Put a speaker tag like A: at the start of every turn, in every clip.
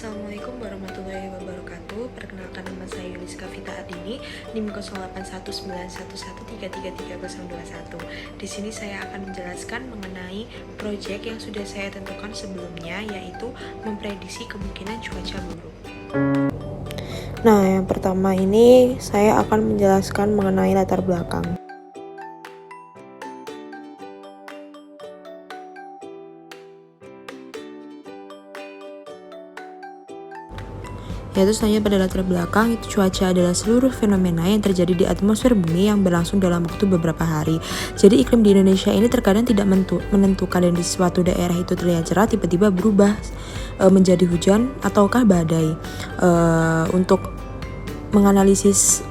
A: Assalamualaikum warahmatullahi wabarakatuh. Perkenalkan, nama saya Yuliska Vita Ardini, NIM 081911333021. Di sini saya akan menjelaskan mengenai proyek yang sudah saya tentukan sebelumnya, yaitu memprediksi kemungkinan cuaca buruk.
B: Nah, yang pertama ini saya akan menjelaskan mengenai latar belakang. Yaitu selanjutnya pada latar belakang itu cuaca adalah seluruh fenomena yang terjadi di atmosfer bumi yang berlangsung dalam waktu beberapa hari. Jadi iklim di Indonesia ini terkadang tidak menentu. Kadang di suatu daerah itu terlihat cerah, tiba-tiba berubah menjadi hujan ataukah badai. Untuk menganalisis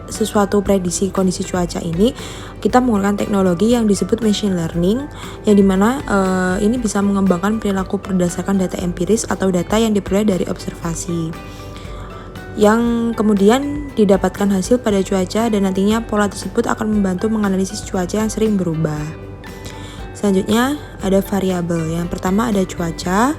B: sesuatu prediksi kondisi cuaca ini, kita menggunakan teknologi yang disebut machine learning, yang dimana ini bisa mengembangkan perilaku berdasarkan data empiris atau data yang diperoleh dari observasi, yang kemudian didapatkan hasil pada cuaca, dan nantinya pola tersebut akan membantu menganalisis cuaca yang sering berubah. Selanjutnya ada variabel. Yang pertama ada cuaca.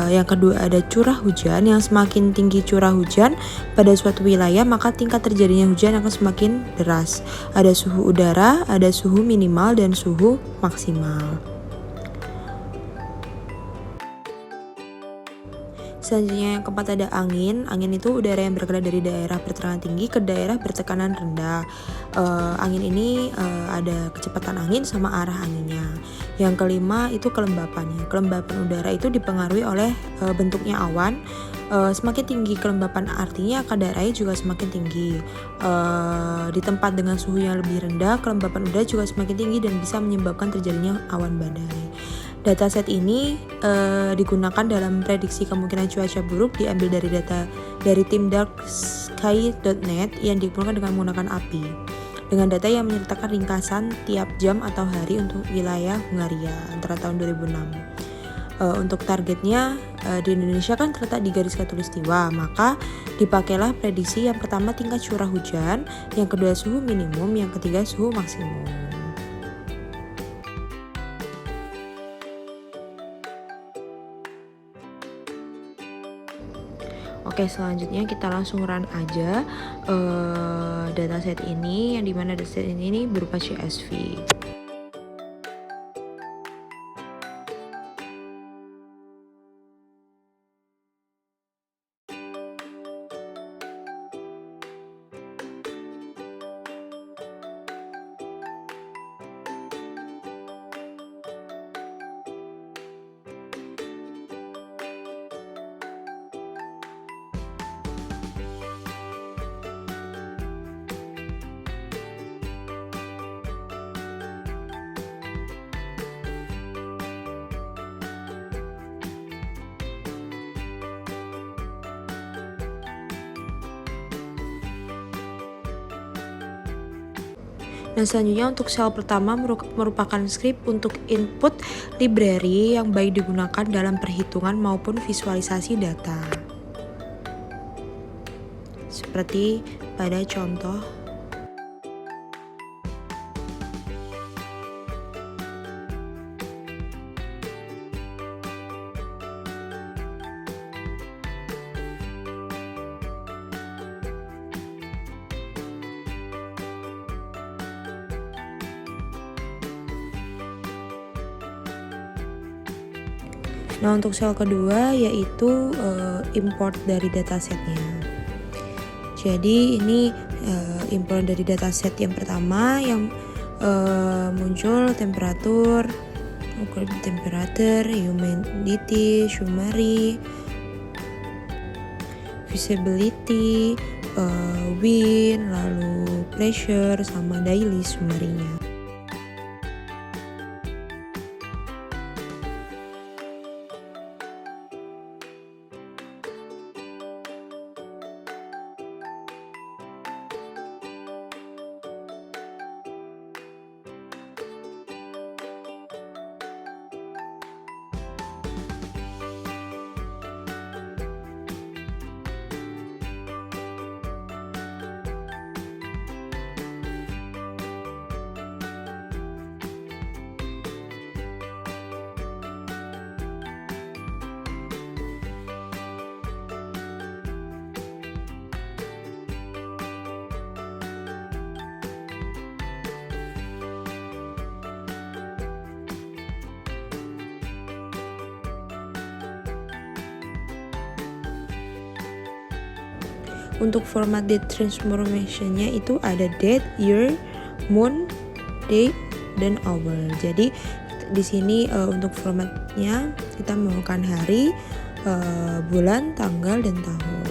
B: Yang kedua ada curah hujan. Yang semakin tinggi curah hujan pada suatu wilayah, maka tingkat terjadinya hujan akan semakin deras. Ada suhu udara, ada suhu minimal dan suhu maksimal. Selanjutnya yang keempat ada angin. Angin itu udara yang bergerak dari daerah bertekanan tinggi ke daerah bertekanan rendah. Angin ini ada kecepatan angin sama arah anginnya. Yang kelima itu kelembapannya. Kelembapan udara itu dipengaruhi oleh bentuknya awan. Semakin tinggi kelembapan artinya kadar air juga semakin tinggi. Di tempat dengan suhu yang lebih rendah, kelembapan udara juga semakin tinggi dan bisa menyebabkan terjadinya awan badai. Dataset ini digunakan dalam prediksi kemungkinan cuaca buruk, diambil dari data dari tim darksky.net yang digunakan dengan menggunakan API, dengan data yang menyertakan ringkasan tiap jam atau hari untuk wilayah Hungaria antara tahun 2006. Untuk targetnya di Indonesia kan terletak di garis khatulistiwa, maka dipakailah prediksi yang pertama tingkat curah hujan, yang kedua suhu minimum, yang ketiga suhu maksimum. Oke, selanjutnya kita langsung run aja dataset ini, yang dimana dataset ini berupa CSV. Nah, selanjutnya untuk sel pertama merupakan script untuk input library yang baik digunakan dalam perhitungan maupun visualisasi data. Seperti pada contoh. Nah, untuk sel kedua yaitu import dari datasetnya. Jadi ini import dari dataset yang pertama yang muncul temperatur, humidity, summary, visibility, wind, lalu pressure, sama daily summary-nya. Untuk format date transformation-nya itu ada date, year, month, day, dan hour. Jadi di sini untuk formatnya kita menggunakan hari, bulan, tanggal, dan tahun.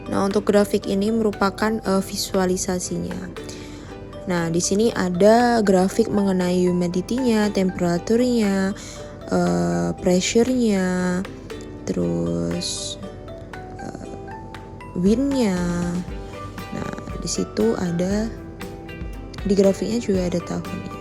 B: Nah, untuk grafik ini merupakan visualisasinya. Nah, di sini ada grafik mengenai humidity-nya, temperaturnya, pressure-nya, terus wind-nya. Nah, di situ ada, di grafiknya juga ada tahunnya.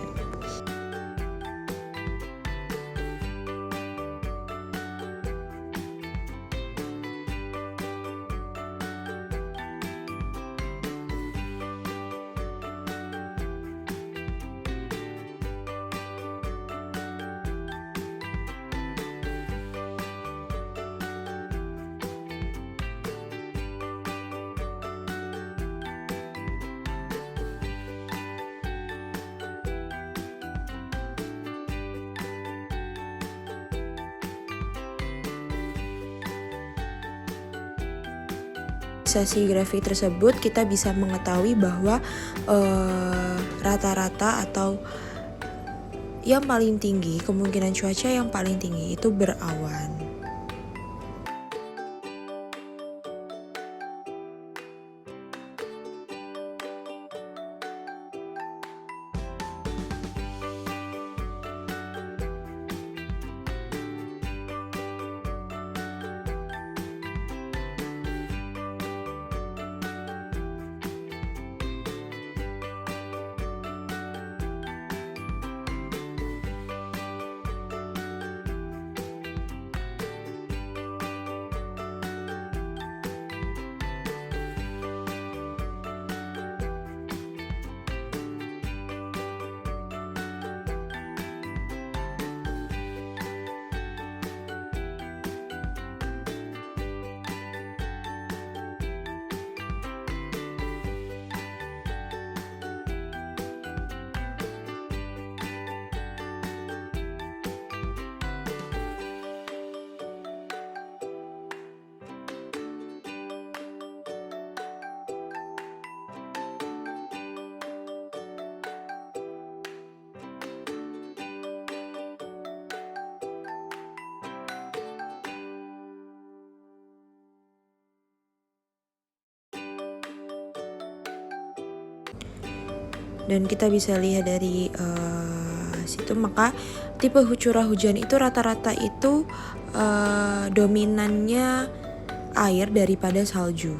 B: Visualisasi grafik tersebut kita bisa mengetahui bahwa rata-rata atau yang paling tinggi, kemungkinan cuaca yang paling tinggi itu berawan. Dan kita bisa lihat dari situ, maka tipe curah hujan itu rata-rata itu dominannya air daripada salju.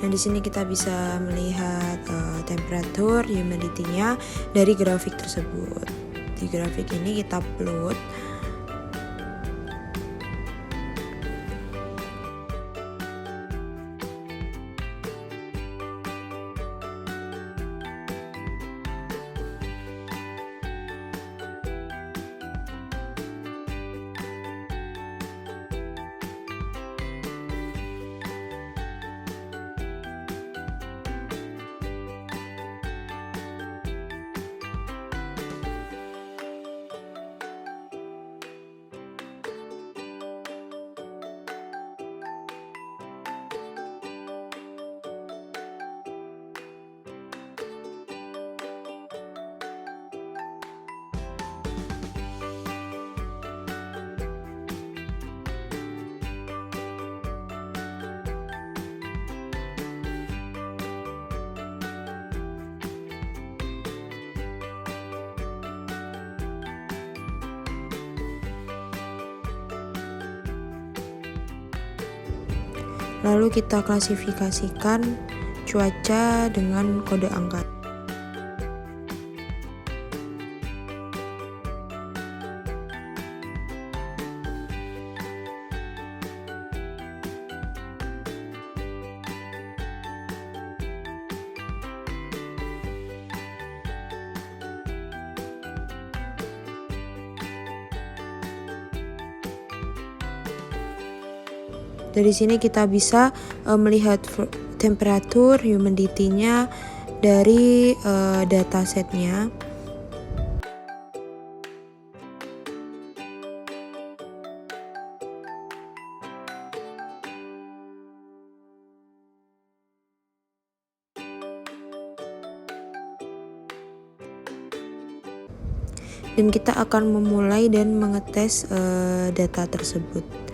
B: Nah, di sini kita bisa melihat temperatur, humidity-nya dari grafik tersebut. Di grafik ini kita plot. Lalu kita klasifikasikan cuaca dengan kode angka. Dari sini kita bisa melihat temperatur, humidity-nya dari datasetnya. Dan kita akan memulai dan mengetes data tersebut.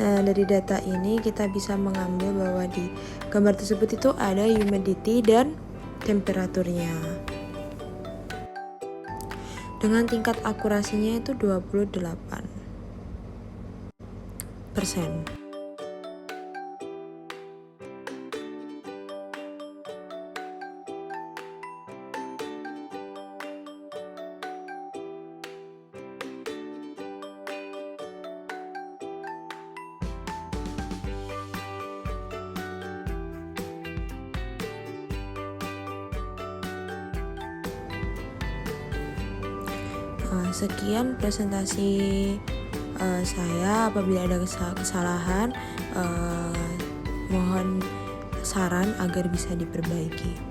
B: Nah, dari data ini kita bisa mengambil bahwa di gambar tersebut itu ada humidity dan temperaturnya. Dengan tingkat akurasinya itu 28%. Sekian presentasi saya. Apabila ada kesalahan, mohon saran agar bisa diperbaiki.